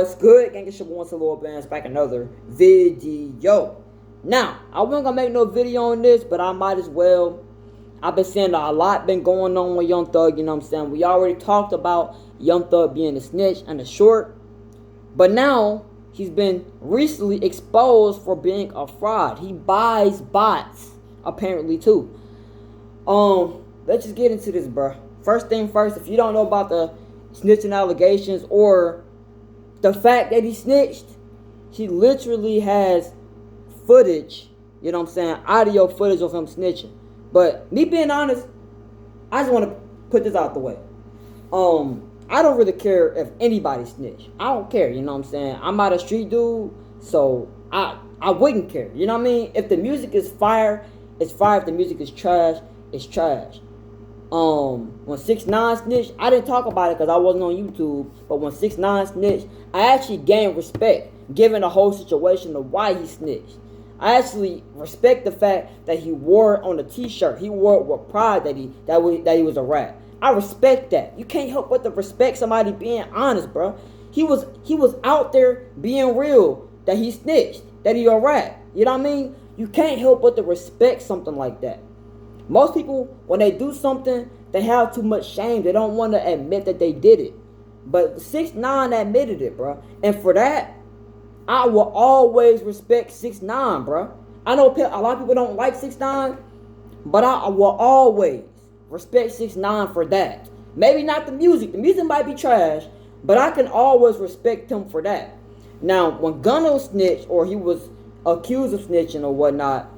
What's good? Gang, it's your boy Lil Bands back another video. Now, I wasn't gonna make no video on this, but I might as well. I've been saying a lot been going on with Young Thug, you know what I'm saying? We already talked about Young Thug being a snitch and a short, but now he's been recently exposed for being a fraud. He buys bots, apparently too. Let's just get into this, bro. First thing first, if you don't know about the snitching allegations or the fact that he snitched, he literally has footage, you know what I'm saying, audio footage of him snitching. But me being honest, I just want to put this out the way. I don't really care if anybody snitch. I don't care, you know what I'm saying? I'm not a street dude, so I wouldn't care, you know what I mean? If the music is fire, it's fire. If the music is trash, it's trash. When 6ix9ine snitched, I didn't talk about it because I wasn't on YouTube. But when 6ix9ine snitched, I actually gained respect, given the whole situation of why he snitched. I actually respect the fact that he wore it on a t-shirt. He wore it with pride that he was a rat. I respect that. You can't help but to respect somebody being honest, bro. He was out there being real that he snitched, that he a rat. You know what I mean? You can't help but to respect something like that. Most people, when they do something, they have too much shame. They don't want to admit that they did it. But 6ix9ine admitted it, bro. And for that, I will always respect 6ix9ine, bro. I know a lot of people don't like 6ix9ine, but I will always respect 6ix9ine for that. Maybe not the music. The music might be trash, but I can always respect him for that. Now, when Gunna snitched, or he was accused of snitching or whatnot,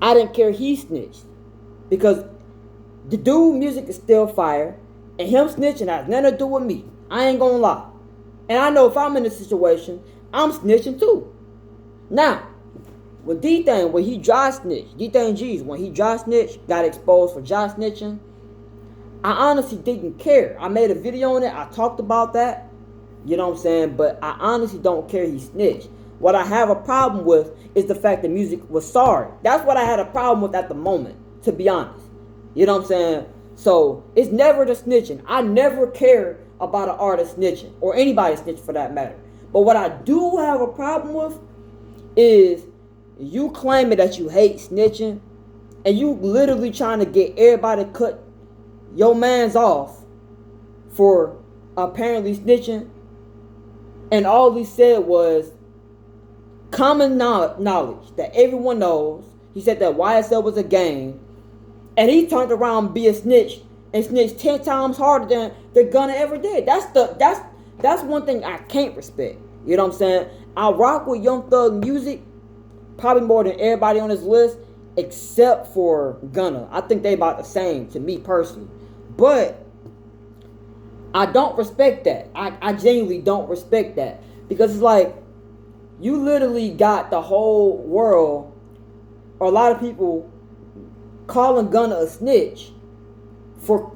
I didn't care he snitched. Because the dude music is still fire, and him snitching has nothing to do with me. I ain't gonna lie. And I know if I'm in a situation, I'm snitching too. Now, when D-Thang, when he dry snitched, D-Thang G's, when he dry snitched, got exposed for dry snitching, I honestly didn't care. I made a video on it, I talked about that, you know what I'm saying, but I honestly don't care he snitched. What I have a problem with is the fact that music was sorry. That's what I had a problem with at the moment, to be honest. You know what I'm saying? So, it's never the snitching. I never care about an artist snitching, or anybody snitching for that matter. But what I do have a problem with is you claiming that you hate snitching, and you literally trying to get everybody to cut your mans off for apparently snitching, and all he said was common knowledge that everyone knows. He said that YSL was a gang, and he turned around and be a snitch and snitched 10 times harder than the Gunna ever did. That's one thing I can't respect. You know what I'm saying? I rock with Young Thug music probably more than everybody on this list, except for Gunna. I think they about the same to me personally. But I don't respect that. I genuinely don't respect that. Because it's like, you literally got the whole world, or a lot of people, calling Gunna a snitch for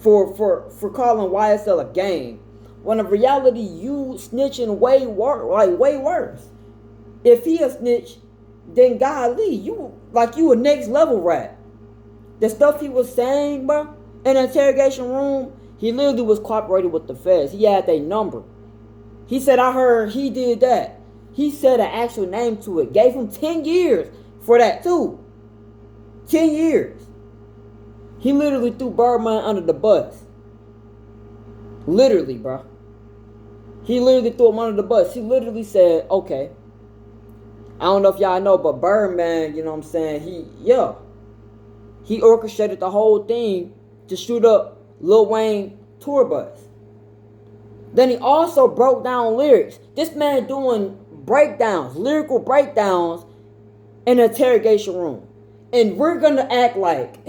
calling YSL a gang, when in reality you snitching way worse. If he a snitch, then golly, you a next level rat. The stuff he was saying, bro, in the interrogation room, he literally was cooperating with the feds. He had their number. He said, I heard he did that. He said an actual name to it. Gave him 10 years for that too. 10 years. He literally threw Birdman under the bus. Literally, bro. He literally threw him under the bus. He literally said, okay, I don't know if y'all know, but Birdman, you know what I'm saying, he orchestrated the whole thing to shoot up Lil Wayne tour bus. Then he also broke down lyrics. This man doing breakdowns, lyrical breakdowns in an interrogation room. And we're going to act like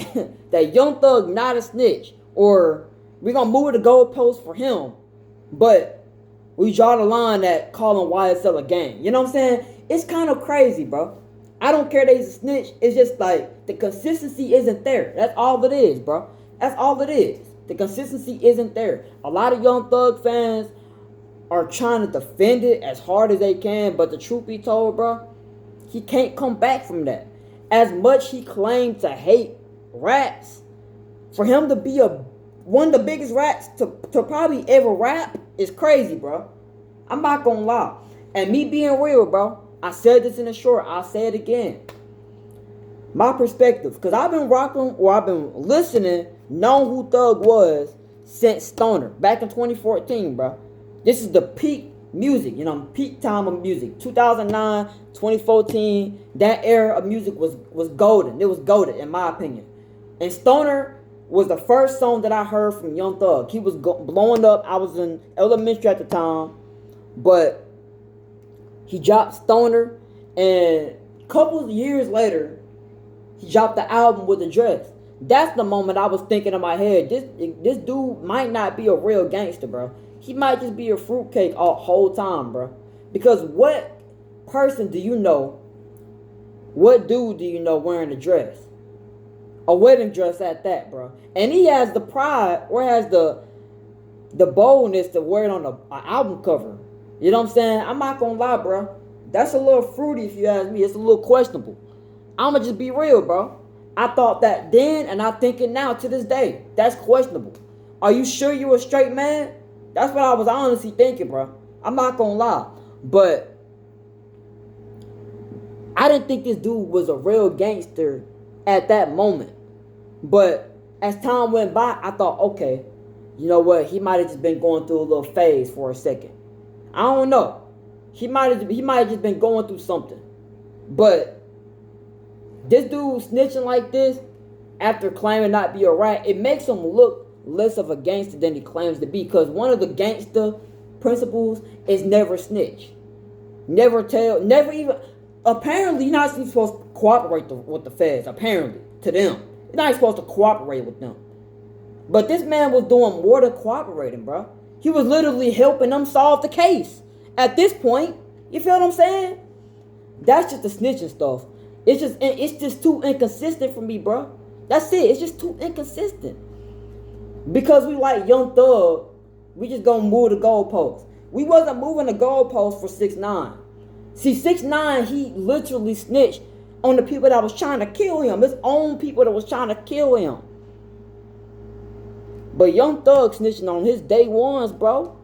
that Young Thug not a snitch, or we're going to move the goalpost for him, but we draw the line at calling YSL a gang. You know what I'm saying? It's kind of crazy, bro. I don't care that he's a snitch. It's just like the consistency isn't there. That's all it is, bro. That's all it is. The consistency isn't there. A lot of Young Thug fans are trying to defend it as hard as they can, but the truth be told, bro, he can't come back from that. As much he claimed to hate rats, for him to be one of the biggest rats to probably ever rap is crazy, bro. I'm not gonna lie. And me being real, bro, I said this in the short, I'll say it again. My perspective, because I've been rocking or I've been listening, knowing who Thug was since Stoner, back in 2014, bro. This is the peak music, peak time of music. 2009, 2014, that era of music was golden. It was golden, in my opinion. And Stoner was the first song that I heard from Young Thug. He was blowing up. I was in elementary at the time, but he dropped Stoner, and a couple of years later, he dropped the album with Address. That's the moment I was thinking in my head, this dude might not be a real gangster, bro. He might just be a fruitcake all whole time, bro. Because what person do you know, what dude do you know wearing a dress? A wedding dress at that, bro. And he has the pride, or has the boldness to wear it on an album cover. You know what I'm saying? I'm not gonna lie, bro. That's a little fruity if you ask me. It's a little questionable. I'ma just be real, bro. I thought that then, and I think it now to this day. That's questionable. Are you sure you're a straight man? That's what I was honestly thinking, bro. I'm not gonna lie. But I didn't think this dude was a real gangster at that moment. But as time went by, I thought, okay, you know what? He might have just been going through a little phase for a second. I don't know. He might have just been going through something. But this dude snitching like this after claiming not to be a rat, it makes him look less of a gangster than he claims to be. Because one of the gangster principles is never snitch. Never tell, never even. Apparently, you're not even supposed to cooperate with the feds. Apparently, to them. You're not even supposed to cooperate with them. But this man was doing more than cooperating, bro. He was literally helping them solve the case. At this point, you feel what I'm saying? That's just the snitching stuff. It's just too inconsistent for me, bro. That's it. It's just too inconsistent. Because we like Young Thug, we just gonna move the goalposts. We wasn't moving the goalposts for 6ix9ine. See, 6ix9ine, he literally snitched on the people that was trying to kill him. His own people that was trying to kill him. But Young Thug snitching on his day ones, bro.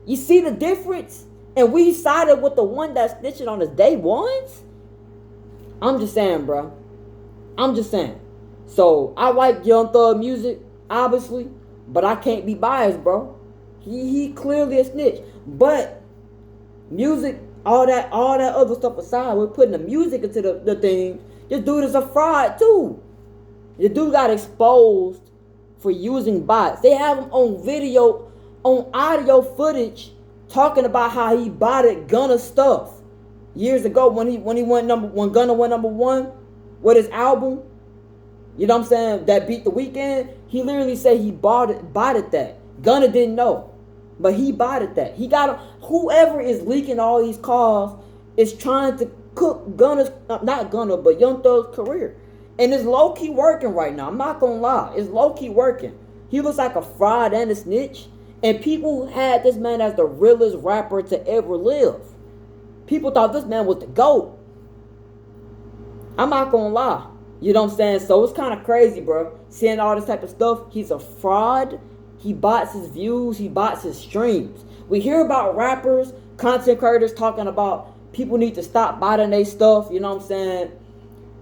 You see the difference? And we sided with the one that snitching on his day ones? I'm just saying, bro. I'm just saying. So, I like Young Thug music, obviously. But I can't be biased, bro. He clearly a snitch. But music, all that other stuff aside, we're putting the music into the thing. This dude is a fraud, too. The dude got exposed for using bots. They have him on video, on audio footage, talking about how he botted Gunna stuff years ago when Gunna went number one with his album. You know what I'm saying? That beat The Weeknd. He literally said he botted that. Gunna didn't know, but he botted that. He got whoever is leaking all these calls is trying to cook Gunna's, not Gunna, but Young Thug's career. And it's low-key working right now. I'm not gonna lie. It's low-key working. He looks like a fraud and a snitch. And people had this man as the realest rapper to ever live. People thought this man was the GOAT. I'm not gonna lie. You know what I'm saying? So it's kind of crazy, bro. Seeing all this type of stuff. He's a fraud. He bots his views. He bots his streams. We hear about rappers, content creators talking about people need to stop botting their stuff. You know what I'm saying?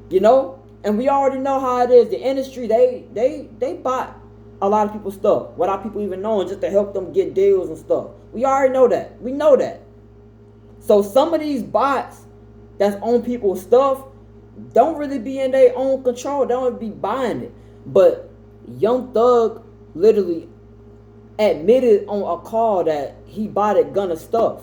You know? And we already know how it is. The industry, they bought a lot of people's stuff without people even knowing, just to help them get deals and stuff. We already know that. We know that. So some of these bots that's on people's stuff don't really be in their own control. They don't be buying it. But Young Thug literally admitted on a call that he bought it Gunna stuff.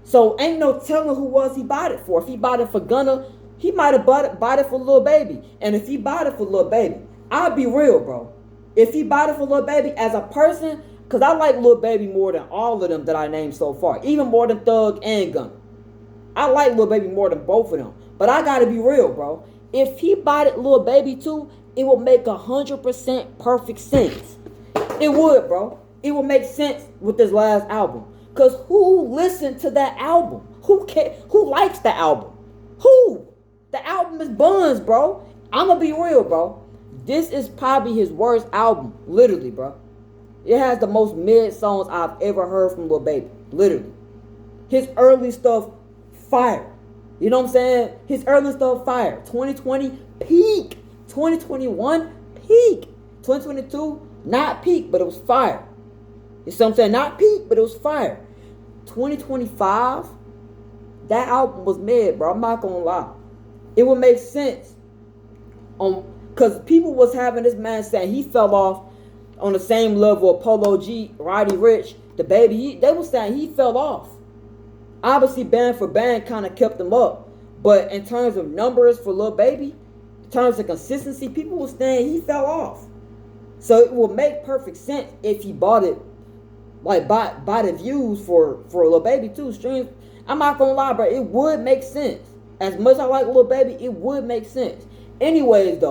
So ain't no telling who was he bought it for. If he bought it for Gunna, he might have bought it for Lil Baby. And if he bought it for Lil Baby, I'll be real, bro. If he bought it for Lil Baby as a person, because I like Lil Baby more than all of them that I named so far. Even more than Thug and Gunna. I like Lil Baby more than both of them. But I gotta be real, bro. If he bought it Lil Baby too, it would make 100% perfect sense. It would, bro. It would make sense with this last album. Because who listened to that album? Who likes the album? Who? The album is buns, bro. I'm gonna be real, bro. This is probably his worst album. Literally, bro. It has the most mid songs I've ever heard from Lil Baby. Literally. His early stuff, fire. You know what I'm saying? His early stuff, fire. 2020, peak. 2021, peak. 2022, not peak, but it was fire. You see what I'm saying? Not peak, but it was fire. 2025, that album was mad, bro. I'm not gonna lie. It would make sense. Because people was having this man saying he fell off on the same level of Polo G, Roddy Ricch, the baby. They were saying he fell off. Obviously, band for band kind of kept him up. But in terms of numbers for Lil Baby, in terms of consistency, people were saying he fell off. So it would make perfect sense if he bought it, like buy the views for Lil Baby too. Streams. I'm not gonna lie, bro. It would make sense. As much as I like Lil Baby, it would make sense. Anyways,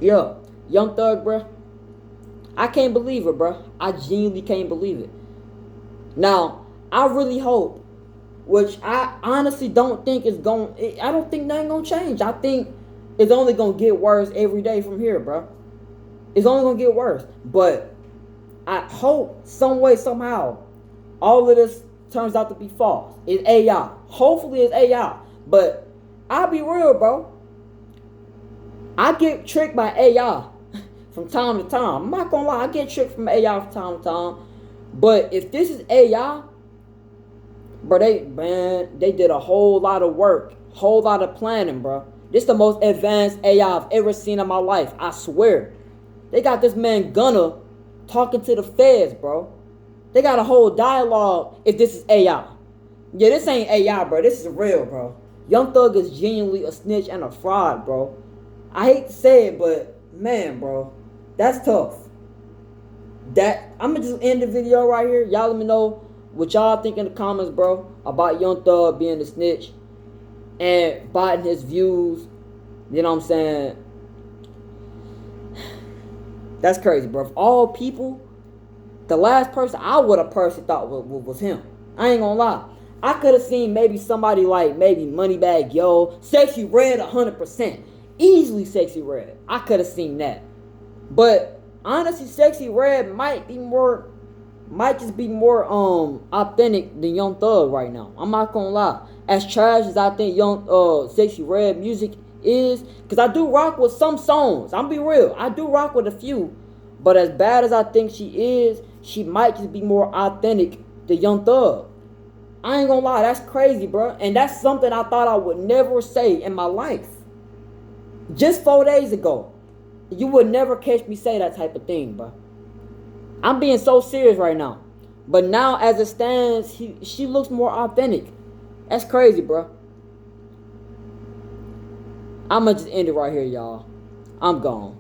yeah, Young Thug, bro. I can't believe it, bro. I genuinely can't believe it. Now, I really hope, which I honestly don't think is I don't think nothing gonna change. I think it's only gonna get worse every day from here, bro. It's only gonna get worse. But I hope some way, somehow, all of this turns out to be false. It's AI. Hopefully it's AI. But I'll be real, bro. I get tricked by AI from time to time. I'm not gonna lie, I get tricked from AI from time to time. But if this is AI, bro, they did a whole lot of work, whole lot of planning, bro. This is the most advanced AI I've ever seen in my life. I swear. They got this man Gunna talking to the feds, bro. They got a whole dialogue if this is AI. Yeah, this ain't AI, bro. This is real, bro. Young Thug is genuinely a snitch and a fraud, bro. I hate to say it, but man, bro, that's tough. I'm gonna just end the video right here. Y'all let me know what y'all think in the comments, bro, about Young Thug being a snitch and biting his views. You know what I'm saying? That's crazy, bro. Of all people, the last person I would have personally thought was him. I ain't gonna lie. I could have seen maybe somebody like maybe Moneybagg Yo, Sexy Red 100%. Easily Sexy Red. I could have seen that. But honestly, Sexy Red might just be more authentic than Young Thug right now. I'm not gonna lie. As trash as I think Sexy Red music is, because I do rock with some songs. I'm be real. I do rock with a few. But as bad as I think she is, she might just be more authentic than Young Thug. I ain't gonna lie, that's crazy, bro. And that's something I thought I would never say in my life. Just 4 days ago, you would never catch me say that type of thing, bro. I'm being so serious right now. But now, as it stands, she looks more authentic. That's crazy, bro. I'ma just end it right here, y'all. I'm gone.